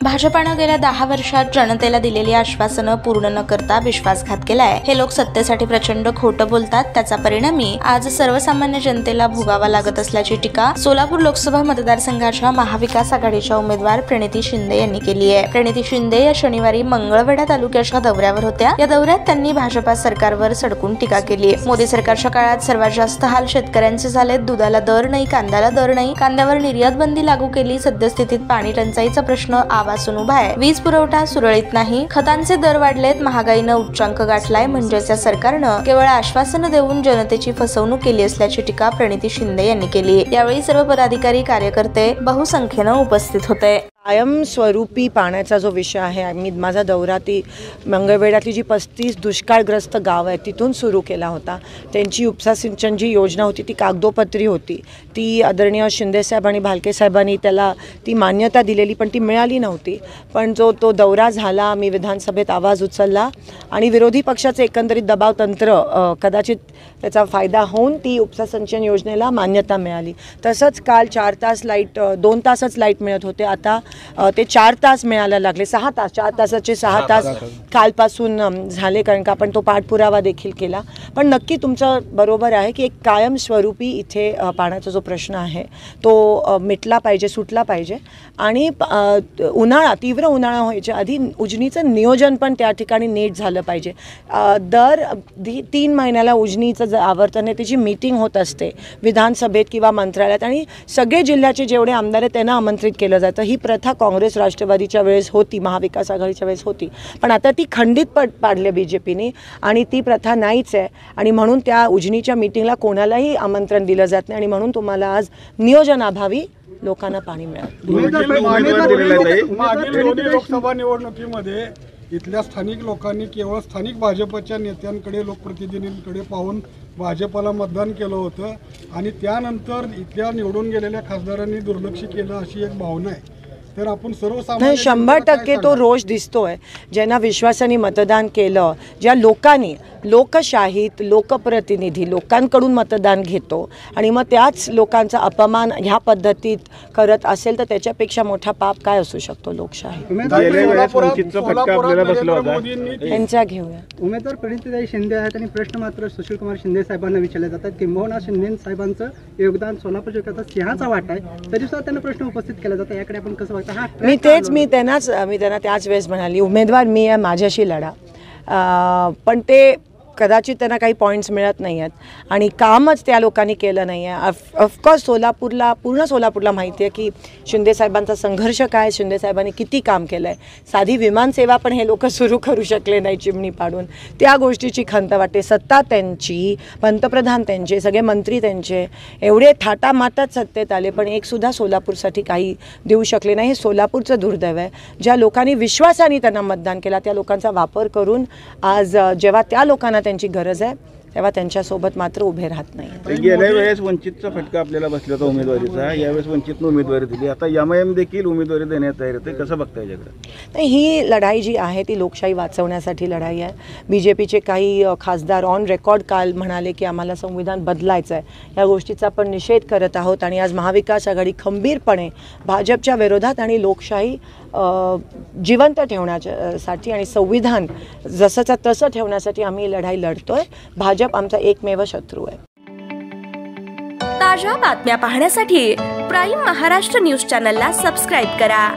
भाजपानं गेल्या 10 वर्षात जनतेला दिलेली आश्वासनं पूर्ण न करता विश्वासघात केलाय। हे लोक सत्तेसाठी प्रचंड खोटं बोलतात, त्याचा परिणामी आज सर्वसामान्य जनतेला भोगावा लागत असल्याची टीका सोलापूर लोकसभा मतदारसंघाच्या महाविकास आघाडीच्या उमेदवार प्रणिती शिंदे यांनी केली आहे। प्रणिती शिंदे या शनिवारी मंगळवेढा तालुक्याच्या दौऱ्यावर होत्या। या दौऱ्यात त्यांनी भाजपा सरकारवर सडकून टीका केली। मोदी सरकारच्या काळात सर्वात जास्त हाल शेतकऱ्यांचे झालेत। दुधाला दर नाही, कांद्याला दर नाही, कांद्यावर निर्यात बंदी लागू केली। सद्यस्थितीत पाणी टंचाईचा प्रश्न आवासून उभा आहे। वीज पुरवठा सुरळीत नाही, खतांचे दर वाढलेत, महागाईनं उच्चांक गाठलाय। म्हणजेच या सरकारनं केवळ आश्वासनं देऊन जनतेची फसवणूक केली असल्याची टीका प्रणिती शिंदे यांनी केली। यावेळी सर्व पदाधिकारी कार्यकर्ते बहुसंख्येनं उपस्थित होते। कायमस्वरूपी पाण्याचा जो विषय आहे, मी माझा दौरा ती मंगळवेढ्यातली जी 35 दुष्काळग्रस्त गाव आहे तिथून सुरू केला होता। त्यांची उपसा सिंचन जी योजना होती ती कागदोपत्री होती। ती आदरणीय शिंदेसाहेब आणि भालके साहेबांनी त्याला ती मान्यता दिलेली, पण ती मिळाली नव्हती। पण तो दौरा झाला, मी विधानसभेत आवाज उचलला आणि विरोधी पक्षाचे एकंदरीत दबाव तंत्र कदाचित त्याचा फायदा होऊन ती उपसा सिंचन योजनेला मान्यता मिळाली। तसंच काल 4 तास लाईट 2 तासच लाईट मिळत होते, आता ते 4 तास मिळायला लागले। 6 तास 4 तासाचे 6 तास कालपासून झाले, कारण का आपण तो पाठपुरावा देखील केला। पण नक्की तुमचं बरोबर आहे की एक कायमस्वरूपी इथे पाण्याचा जो प्रश्न आहे तो मिटला पाहिजे, सुटला पाहिजे। आणि तीव्र उन्हाळा व्हायच्या आधी उजनीचं नियोजन पण त्या ठिकाणी नीट झालं पाहिजे। दर 3 महिन्याला उजनीचं आवर्तन त्याची मीटिंग होत असते विधानसभेत किंवा मंत्रालयात, आणि सगळे जिल्ह्याचे जेवढे आमदार आहेत त्यांना आमंत्रित केलं जातं। ही प्रथा काँग्रेस राष्ट्रवादीच्या वेळेस होती, महाविकास आघाडीच्या वेळेस होती, पण आता ती खंडित पाडली बीजेपीने आणि ती प्रथा नाहीच आहे। आणि म्हणून त्या उजनीच्या मीटिंगला कोणालाही आमंत्रण दिलं जात नाही, आणि म्हणून तुम्हाला आज नियोजनाभावी लोकांना पाणी मिळालं। लोकसभा निवडणुकीमध्ये इथल्या स्थानिक लोकांनी केवळ स्थानिक भाजपच्या नेत्यांकडे, लोकप्रतिनिधींकडे पाहून भाजपला मतदान केलं होतं, आणि त्यानंतर इथल्या निवडून गेलेल्या खासदारांनी दुर्लक्ष केलं अशी एक भावना आहे। तर आपण सर्वसामान्य 100% तो रोष दिसतोय। ज्यांना विश्वासाने मतदान केलं, ज्या लोकांनी लोकशाहीत लोकप्रतिनिधी लोकांकडून मतदान घेतो आणि मग त्याच लोकांचा अपमान ह्या पद्धतीत करत असेल तर त्याच्यापेक्षा मोठा पाप काय असू शकतो लोकशाही। त्यांचा घेऊया। उमेदवार प्रणिती शिंदे आहेत आणि प्रश्न मात्र सुशीलकुमार शिंदे साहेबांना विचारले जातात, किंबहुना शिंदे साहेबांचं योगदान सोलापूर जिल्ह्यात सिंहाचा वाटा आहे, तरी सुद्धा त्यांना प्रश्न उपस्थित केला जातो। याकडे आपण कसं बघता? मी त्यांना त्याच वेळेस म्हणाली, उमेदवार मी आहे, माझ्याशी लढा। पण ते कदाचित त्यांना काही पॉईंट्स मिळत नाही आहेत आणि कामच त्या लोकांनी केलं नाही आहे। ऑफकोर्स पूर्ण सोलापूरला माहिती आहे की शिंदेसाहेबांचा संघर्ष काय, शिंदेसाहेबांनी किती काम केलं आहे। साधी विमानसेवा पण हे लोक सुरू करू शकले नाही चिमणी पाडून, त्या गोष्टीची खंत वाटते। सत्ता त्यांची, पंतप्रधान त्यांचे, सगळे मंत्री त्यांचे, एवढे थाटामाटात सत्तेत आले पण एकसुद्धा सोलापूरसाठी काही देऊ शकले नाही। हे सोलापूरचं दुर्दैव आहे। ज्या लोकांनी विश्वासाने त्यांना मतदान केला त्या लोकांचा वापर करून आज जेव्हा त्या लोकांना त्यांची गरज आहे तेव्हा त्यांच्यासोबत मात्र उभे राहत नाही। गेल्या वेळेस वंचितचा फटका आपल्याला बसला होता उमेदवारीचा, यावेळेस वंचितनं उमेदवारी दिली, आता एमआयएम देखील उमेदवारी देण्यात तयार आहे, कसं बघताय याच्याकडे? नाही, ही लढाई जी आहे ती लोकशाही वाचवण्यासाठी लढाई आहे। बीजेपीचे काही खासदार ऑन रेकॉर्ड काल म्हणाले की आम्हाला संविधान बदलायचं आहे, या गोष्टीचा आपण निषेध करत आहोत। आणि आज महाविकास आघाडी खंबीरपणे भाजपच्या विरोधात आणि लोकशाही जिवंत ठेवण्यासाठी आणि संविधान जसंच्या तसं ठेवण्यासाठी आम्ही लढाई लढतोय। भाजप आमचा एकमेव शत्रू आहे। ताज्या बातम्या पाहण्यासाठी प्राईम महाराष्ट्र न्यूज चॅनलला सबस्क्राईब करा।